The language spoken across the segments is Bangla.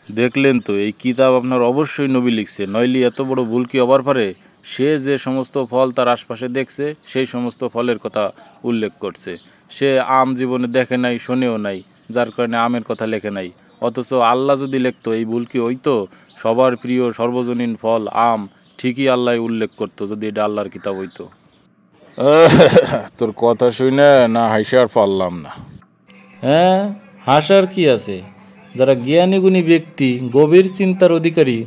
দেখলেন তো, এই কিতাব আপনার অবশ্যই নবী লিখছে, নইলে এত বড় ভুল কি হবার পারে? সে যে সমস্ত ফল তার আশপাশে দেখছে সেই সমস্ত ফলের কথা উল্লেখ করছে। সে আম জীবনে দেখে নাই, শোনেও নাই, যার কারণে আমের কথা লেখে নাই। অথচ আল্লাহ যদি লিখতো, এই ভুল কি হইতো? সবার প্রিয় সর্বজনীন ফল আম ঠিকই আল্লাহ উল্লেখ করতো, যদি এটা আল্লাহর কিতাব হইতো। তোর কথা শুনে না হাসি আর পারলাম না। হ্যাঁ, হাসার কি আছে? যারা জ্ঞানীগুণী ব্যক্তি, গভীর চিন্তার অধিকারী,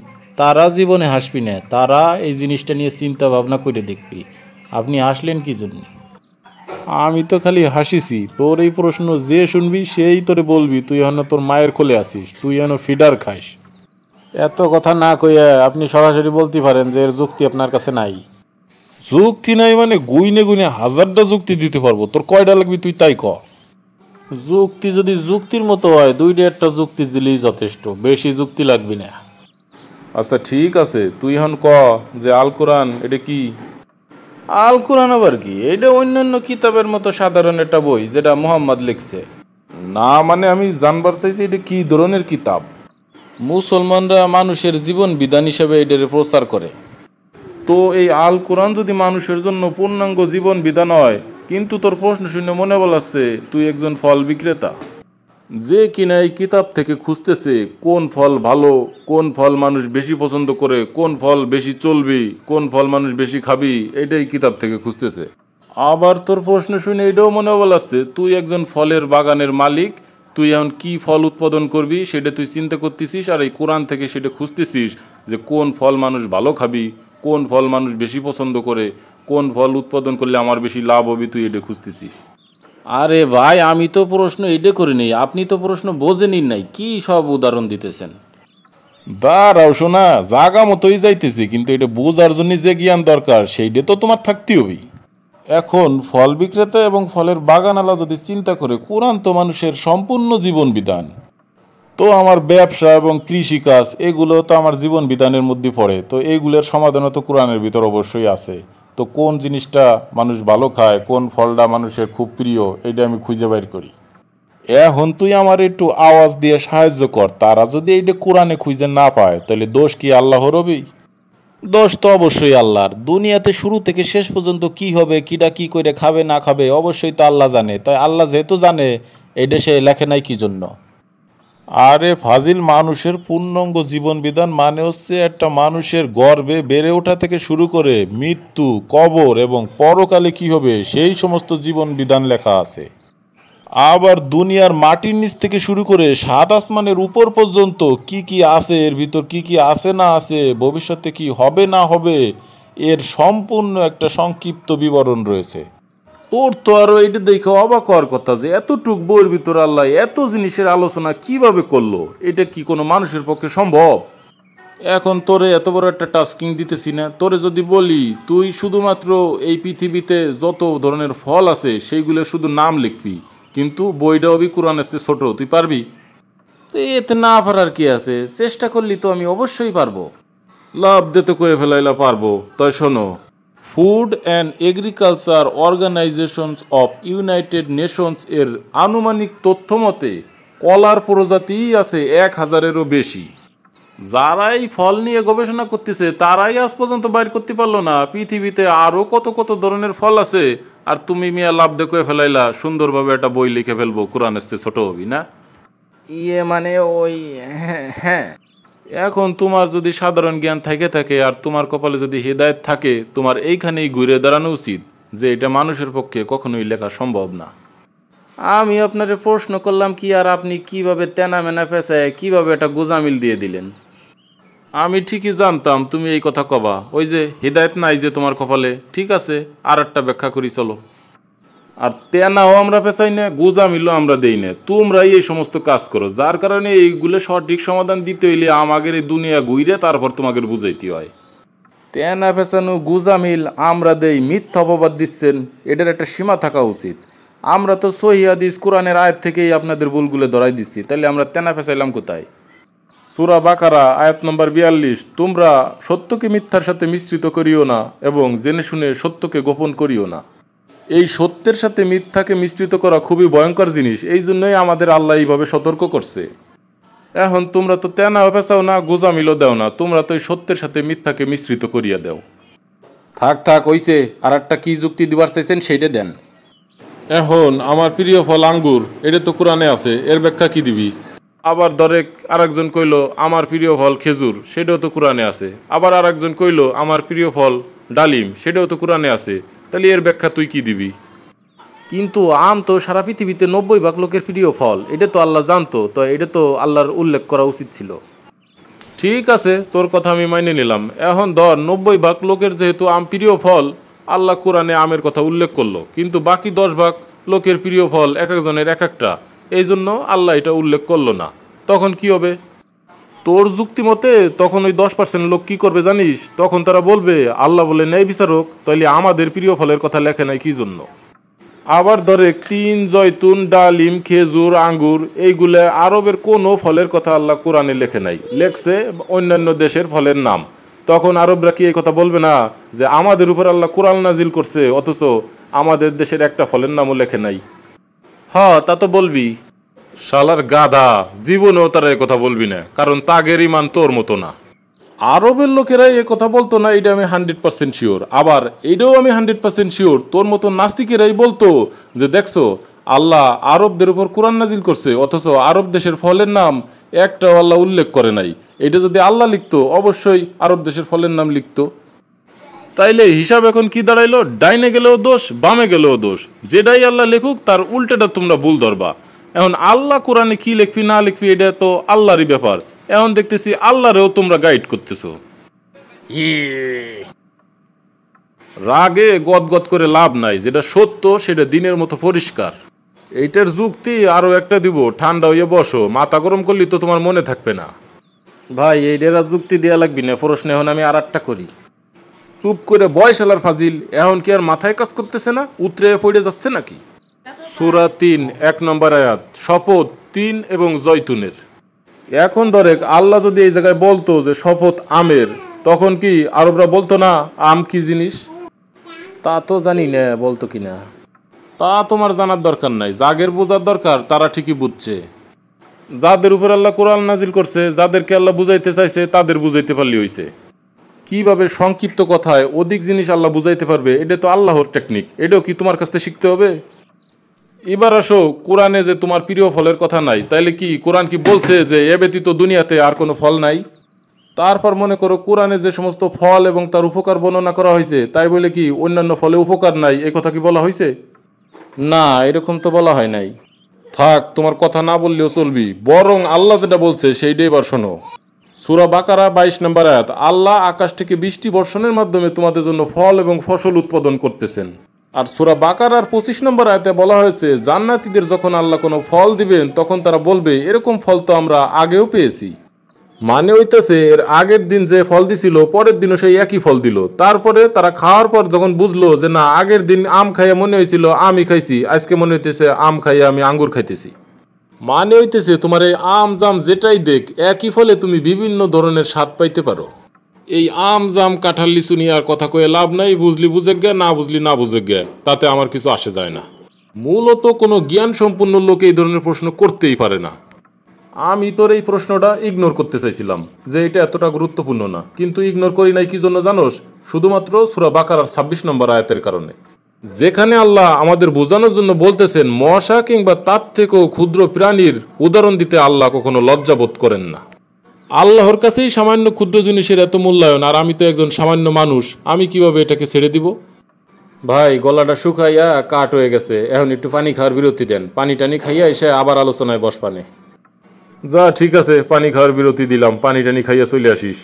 তারা জীবনে হাসবি না, তারা এই জিনিসটা নিয়ে চিন্তা ভাবনা করে দেখবি। আপনি হাসলেন কি জন্য? আমি তো খালি হাসিছি। তোর এই প্রশ্ন যে শুনবি সেই তোরে বলবি তুই এখন তোর মায়ের কোলে আসিস, তুই এখন ফিডার খাইস। এত কথা না কইয়া আপনি সরাসরি বলতে পারেন যে এর যুক্তি আপনার কাছে নাই। যুক্তি নাই মানে গুইনে গুইনে হাজারটা যুক্তি দিতে পারবো, তোর কয়টা লাগবি তুই তাই ক। যুক্তি যদি যুক্তির মতো হয়, দুইটা একটা যুক্তি দিলেই যথেষ্ট, বেশি যুক্তি লাগবে না। আচ্ছা ঠিক আছে, তুই এখন ক যে আল কোরআন এটা কি। আল কোরআন আবার কি? এটা অন্যান্য কিতাবের মতো সাধারণ একটা বই যেটা মুহাম্মদ লিখছে। না মানে আমি জানবার চাইছি এটা কি ধরনের কিতাব। মুসলমানরা মানুষের জীবন বিধান হিসেবে এটার প্রচার করে। তো এই আল কোরআন যদি মানুষের জন্য পূর্ণাঙ্গ জীবন বিধান হয়, কিন্তু তোর প্রশ্ন শুনে মনে বলাচ্ছে তুই একজন ফল বিক্রেতা, যে কিনা এই কিতাব থেকে খুঁজতেছে কোন ফল ভালো, কোন ফল মানুষ বেশি পছন্দ করে, কোন ফল বেশি চলবি, কোন ফল মানুষ বেশি খাবি, এটাই কিতাব থেকে খুঁজতেছে। আবার তোর প্রশ্ন শুনে এটাও মনে বলাচ্ছে তুই একজন ফলের বাগানের মালিক, তুই এখন কি ফল উৎপাদন করবি সেটা তুই চিন্তা করতেছিস, আর এই কোরআন থেকে সেটা খুঁজতেছিস যে কোন ফল মানুষ ভালো খাবি, কোন ফল মানুষ বেশি পছন্দ করে, কোন ফল উৎপাদন করলে আমার বেশি লাভ হবে, তুই এটা খুঁজতেছিস। আরে ভাই, আমি তো প্রশ্ন এটা করিনি, আপনি তো প্রশ্ন বোঝেনই নাই, কি সব উদাহরণ দিতেছেন। দাঁড়াও শোনা, জাগা মতোই যাইতেছি, কিন্তু এটা বোঝার জন্য যে জ্ঞান দরকার সেইটা তো তোমার থাকতে হবে। এখন ফল বিক্রেতা এবং ফলের বাগানওয়ালা যদি চিন্তা করে কোরআন তো মানুষের সম্পূর্ণ জীবন বিধান, তো আমার ব্যবসা এবং কৃষিকাজ এগুলো তো আমার জীবন বিধানের মধ্যে পড়ে, তো এইগুলোর সমাধানও তো কোরআনের ভিতর অবশ্যই আছে। তো কোন জিনিসটা মানুষ ভালো খায়, কোন ফলটা মানুষের খুব প্রিয়, এটা আমি খুঁজে বের করি। এখন তুই আমার একটু আওয়াজ দিয়ে সাহায্য কর, তারা যদি এইটা কোরআনে খুঁজে না পায় তাহলে দোষ কি আল্লাহর হবেই? দোষ তো অবশ্যই আল্লাহর। দুনিয়াতে শুরু থেকে শেষ পর্যন্ত কি হবে, কিটা কি করে খাবে না খাবে, অবশ্যই তো আল্লাহ জানে। তাই আল্লাহ যেহেতু জানে, এটা সে লেখে নাই কি জন্য? আরে ফাজিল, মানুষের পূর্ণাঙ্গ জীবন বিধান মানে হচ্ছে একটা মানুষের গর্ভে বেড়ে ওঠা থেকে শুরু করে মৃত্যু, কবর এবং পরকালে কি হবে সেই সমস্ত জীবন বিধান লেখা আছে। আবার দুনিয়ার মাটির নিচ থেকে শুরু করে সাত আসমানের উপর পর্যন্ত কি কি আছে, এর ভিতর কি কি আছে না আছে, ভবিষ্যতে কি হবে না হবে, এর সম্পূর্ণ একটা সংক্ষিপ্ত বিবরণ রয়েছে। তোর তো আরো এটা দেখে অবাক হওয়ার কথা যে এতটুক বইয়ের ভিতর আল্লাহ এত জিনিসের আলোচনা কিভাবে করলো, এটা কি কোনো মানুষের পক্ষে সম্ভব? এখন তোরে এত বড় একটা টাস্কিং দিতেছি না, তোরে যদি বলি তুই শুধুমাত্র এই পৃথিবীতে যত ধরনের ফল আছে সেইগুলো শুধু নাম লিখবি, কিন্তু বইটা হবি কোরআনের চেয়ে ছোট, তুই পারবি? তো এতে না পারার কি আছে? চেষ্টা করলে তো আমি অবশ্যই পারবো। লাভ দিতে করে ফেলাইলা পারবো। তাই শোনো, food and agriculture organisations of United Nations এর আনুমানিক তথ্য মতে কলার প্রজাতিই আছে 1000-এরও বেশি। যারাই ফল নিয়ে গবেষণা করতেছে তারাই আজ পর্যন্ত বাইর করতে পারলো না পৃথিবীতে আরো কত কত ধরনের ফল আছে। আর তুমি মিয়া লাভ দেখে ফেলাইলা সুন্দরভাবে একটা বই লিখে ফেলবো কোরআনের চেয়ে ছোট হবি না। ইয়ে মানে ওই, হ্যাঁ হ্যাঁ। এখন তোমার যদি সাধারণ জ্ঞান থেকে থাকে আর তোমার কপালে যদি হেদায়েত থাকে, তোমার এইখানেই ঘুরে দাঁড়ানো উচিত যে এটা মানুষের পক্ষে কখনোই লেখা সম্ভব না। আমি আপনারে প্রশ্ন করলাম কি, আর আপনি কিভাবে তেনা মেনা পেঁচায় কিভাবে একটা গোজামিল দিয়ে দিলেন? আমি ঠিকই জানতাম তুমি এই কথা কবা, ওই যে হেদায়েত নাই যে তোমার কপালে। ঠিক আছে, আর একটা ব্যাখ্যা করি চলো। আর তেনাও আমরা পেছাই না, গোজামিলও আমরা দেই না, তোমরাই এই সমস্ত কাজ করো, যার কারণে এইগুলো সঠিক সমাধান দিতে হইলে আমাদের এই দুনিয়া ঘুরে তারপর তোমাদের বুঝাইতে হয়। তেনা পেঁচানো গোজামিল আমরা দেই, মিথ্যা অপবাদ দিচ্ছেন, এটার একটা সীমা থাকা উচিত। আমরা তো সহিহ হাদিস কোরআনের আয়াত থেকেই আপনাদের ভুলগুলো ধরাই দিচ্ছি, তাহলে আমরা তেনা পেঁচাইলাম কোথায়? সূরা বাকারা আয়াত নম্বর 42, তোমরা সত্যকে মিথ্যার সাথে মিশ্রিত করিও না এবং জেনে শুনে সত্যকে গোপন করিও না। এই সত্যের সাথে মিথ্যাকে মিশ্রিত করা খুবই ভয়ঙ্কর জিনিস, এই জন্যই আমাদের আল্লাহ এইভাবে সতর্ক করছে। এখন তোমরা তো তেনাও পেঁচাও না, গোজামিলও দেও না, তোমরা তো এই সত্যের সাথে মিথ্যাকে মিশ্রিত করিয়া দেও। থাক থাক হইছে, আর একটা কি যুক্তি দিবার চাইছেন সেইটা দেন। এখন আমার প্রিয় ফল আঙ্গুর, এটা তো কোরআনে আছে, এর ব্যাখ্যা কি দিবি? আবার দরেক আরেকজন কইলো আমার প্রিয় ফল খেজুর, সেটাও তো কোরআনে আছে। আবার আরেকজন কইলো আমার প্রিয় ফল ডালিম, সেটাও তো কোরআনে আছে। তাহলে এর ব্যাখ্যা তুই কি দিবি? কিন্তু আম তো সারা পৃথিবীতে 90% লোকের প্রিয় ফল, এটা তো আল্লাহ জানতো, তো এটা তো আল্লাহর উল্লেখ করা উচিত ছিল। ঠিক আছে, তোর কথা আমি মাইনে নিলাম। এখন ধর 90% লোকের যেহেতু আম প্রিয় ফল, আল্লাহ কোরআনে আমের কথা উল্লেখ করলো, কিন্তু বাকি 10% লোকের প্রিয় ফল এক একজনের এক একটা, এই জন্য আল্লাহ এটা উল্লেখ করলো না। তখন কি হবে? তোর যুক্তি মতে তখন ওই 10% লোক কি করবে জানিস? তখন তারা বলবে আল্লাহ বলে ন্যায় বিচারক, তাইলে আমাদের প্রিয় ফলের কথা লেখে নাই কি জন্য? আবার ধরে তিন, জয়তুন, ডালিম, খেজুর, আঙ্গুর, এইগুলা আরবের কোনো ফলের কথা আল্লাহ কোরআনে লেখে নাই, লেখছে অন্যান্য দেশের ফলের নাম। তখন আরবরা কি এই কথা বলবে না যে আমাদের উপর আল্লাহ কোরআন নাজিল করছে, অথচ আমাদের দেশের একটা ফলের নামও লেখে নাই? তা তো বলবি। শালার গাধা, জীবনেও তারা এ কথা বলবি না, কারণ তাগের ইমান তোর মতো না। আরবের লোকেরা এ কথা বলতো না, এটা আমি 100% শিওর। আবার এইটাও আমি 100% শিওর তোর মতো নাস্তিকেরাই বলতো যে দেখছো আল্লাহ আরবদের উপর কোরআন নাজিল করছে, অথচ আরব দেশের ফলের নাম একটাও আল্লাহ উল্লেখ করে নাই। এটা যদি আল্লাহ লিখতো অবশ্যই আরব দেশের ফলের নাম লিখতো। তাইলে হিসাব এখন কি দাঁড়াইলো? ডাইনে গেলেও দোষ, বামে গেলেও দোষ, যেটাই আল্লাহ লেখুক তার উল্টেটা তোমরা ভুল ধরবা। এখন আল্লাহ কোরআনে কি লিখবি না লিখবি এটা তো আল্লাহরই ব্যাপার। এখন দেখতেছি আল্লাহরেও তোমরা গাইড করতেছো। রাগে গদগদ করে লাভ নাই, যেটা সত্য সেটা দিনের মতো পরিষ্কার। এইটার যুক্তি আরো একটা দিব, ঠান্ডা হইয়া বসো, মাথা গরম করলি তো তোমার মনে থাকবে না। ভাই এইটার আর যুক্তি দেওয়া লাগবি না, প্রশ্ন এখন আমি আর একটা করি। চুপ করে বয়সালার ফাজিল, এখন কি আর মাথায় কাজ করতেছে না? উতরে পড়ে যাচ্ছে নাকি? সূরা 3 1 নম্বর আয়াত, শপথ 3 এবং জয়তুনের। এখন ধরে আল্লাহ যদি এই জায়গায় বলতো যে শপথ আমের, তখন কি আরবরা বলতো না আম কি জিনিস? তা তো জানি না বলতো কিনা। তা তোমার জানার দরকার নাই, যাদের বোঝার দরকার তারা ঠিকই বুঝছে। যাদের উপর আল্লাহ কোরআন নাজিল করছে, যাদেরকে আল্লাহ বুঝাইতে চাইছে তাদের বুঝাইতে পারলি হইছে। কিভাবে সংক্ষিপ্ত কথায় অধিক জিনিস আল্লাহ বুঝাইতে পারবে, এটা তো আল্লাহর টেকনিক, এটাও কি তোমার কাছ থেকে শিখতে হবে? এবার আসো, কোরআনে যে তোমার প্রিয় ফলের কথা নাই, তাইলে কি কোরআন কি বলছে যে এ ব্যতীত দুনিয়াতে আর কোনো ফল নাই? তারপর মনে করো কোরআনে যে সমস্ত ফল এবং তার উপকার বর্ণনা করা হয়েছে, তাই বলে কি অন্যান্য ফলে উপকার নাই, এই কথা কি বলা হয়েছে? না, এরকম তো বলা হয় নাই। থাক, তোমার কথা না বললেও চলবি, বরং আল্লাহ যেটা বলছে সেইটাই এবার শোনো। সূরা বাকারা 22 নম্বর আয়াত, আল্লাহ আকাশ থেকে বৃষ্টি বর্ষণের মাধ্যমে তোমাদের জন্য ফল এবং ফসল উৎপাদন করতেছেন। আর সূরা বাকারার 25 নম্বর আয়াতে বলা হয়েছে জান্নাতীদের যখন আল্লাহ কোনো ফল দিবেন তখন তারা বলবে এরকম ফল তো আমরা আগেও পেয়েছি। মানে হইতেছে এর আগের দিন যে ফল দিছিল পরের দিনও সেই একই ফল দিল। তারপরে তারা খাওয়ার পর যখন বুঝলো যে না, আগের দিন আম খাইয়া মনে হয়েছিল আমই খাইছি, আজকে মনে হইতেছে আম খাইয়া আমি আঙ্গুর খাইতেছি। মানে হইতেছে তোমার এই আম জাম যেটাই দেখ, একই ফলে তুমি বিভিন্ন ধরনের স্বাদ পাইতে পারো। এই আম জাম কাঁঠাল লিচু নিয়ে আর কথা কয়ে লাভ নাই, বুঝলি বুঝে গে, না বুঝলি না বুঝে গে, তাতে আমার কিছু আসে যায় না। মূলত কোনো জ্ঞান সম্পন্ন লোক এই ধরনের প্রশ্ন করতেই পারে না। আমি তোর এই প্রশ্নটা ইগনোর করতে চাইছিলাম যে এটা এতটা গুরুত্বপূর্ণ না, কিন্তু ইগনোর করি নাই কি জন্য জানোস? শুধুমাত্র সূরা বাকারার 26 নম্বর আয়াতের কারণে, যেখানে আল্লাহ আমাদের বোঝানোর জন্য বলতেছেন মশা কিংবা তার থেকেও ক্ষুদ্র প্রাণীর উদাহরণ দিতে আল্লাহ কখনো লজ্জা বোধ করেন না। আল্লাহর কাছেই সামান্য ক্ষুদ্র জিনিসের এত মূল্যায়ন, আর আমি তো একজন সামান্য মানুষ, আমি কিভাবে এটাকে ছেড়ে দিব? ভাই গলাটা শুকাইয়া কাট হয়ে গেছে, এখন একটু পানি খাওয়ার বিরতি দেন, পানি টানি খাইয়া এসে আবার আলোচনায় বসপানে। যা, ঠিক আছে, পানি খাওয়ার বিরতি দিলাম, পানি টানি খাইয়া চলে আসিস।